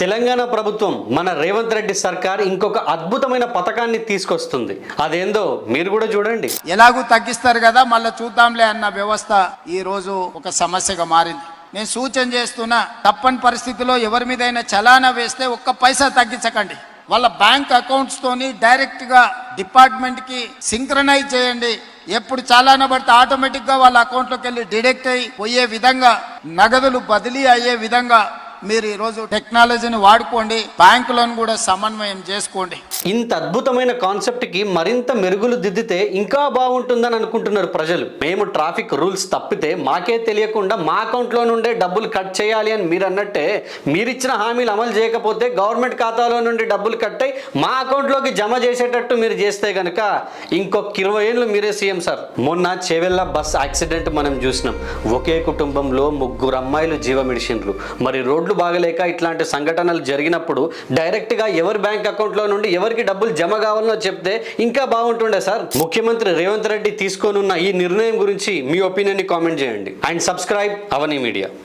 తెలంగాణ ప్రభుత్వం మన రేవంత్ రెడ్డి సర్కార్ ఇంకొక అద్భుతమైన పథకాన్ని తీసుకొస్తుంది. అదేందో మీరు కూడా చూడండి. ఎలాగూ తగ్గిస్తారు కదా, మళ్ళీ చూద్దాంలే అన్న వ్యవస్థ ఈ రోజు ఒక సమస్యగా మారింది. నేను సూచన చేస్తున్నా, తప్పని పరిస్థితిలో ఎవరి మీదైనా చలానా వేస్తే ఒక్క పైసా తగ్గించకండి. వాళ్ళ బ్యాంక్ అకౌంట్స్ తోని డైరెక్ట్ గా డిపార్ట్మెంట్ కి సింక్రనైజ్ చేయండి. ఎప్పుడు చాలానా పడితే ఆటోమేటిక్ గా వాళ్ళ అకౌంట్లోకి వెళ్ళి డిడక్ట్ అయ్యి పోయే విధంగా, నగదులు బదిలీ అయ్యే విధంగా మీరు ఈరోజు టెక్నాలజీని వాడుకోండి. బ్యాంకులను కూడా సమన్వయం చేసుకోండి. ఇంత అద్భుతమైన కాన్సెప్ట్ కి మరింత మెరుగులు దిద్దితే ఇంకా బాగుంటుందని అనుకుంటున్నారు ప్రజలు. మేము ట్రాఫిక్ రూల్స్ తప్పితే మాకే తెలియకుండా మా అకౌంట్లో నుండే డబ్బులు కట్ చేయాలి అని మీరు అన్నట్టే, మీరిచ్చిన హామీలు అమలు చేయకపోతే గవర్నమెంట్ ఖాతాలో నుండి డబ్బులు కట్ అయి మా అకౌంట్లోకి జమ చేసేటట్టు మీరు చేస్తే గనక ఇంకొక 20 ఏళ్ళు మీరే సీఎం సార్. మొన్న చేవెళ్ళ బస్ యాక్సిడెంట్ మనం చూసినాం. ఒకే కుటుంబంలో 3 అమ్మాయిలు జీవమిడిచిండ్రు. మరి రోడ్లు బాగలేక ఇట్లాంటి సంఘటనలు జరిగినప్పుడు డైరెక్ట్గా ఎవరి బ్యాంక్ అకౌంట్లో నుండి ఎవరికి డబ్బులు జమ కావాలనో చెప్తే ఇంకా బాగుంటుండే సార్. ముఖ్యమంత్రి రేవంత్ రెడ్డి తీసుకోనున్న ఈ నిర్ణయం గురించి మీ ఒపీనియన్ని కామెంట్ చేయండి. And subscribe Avani media.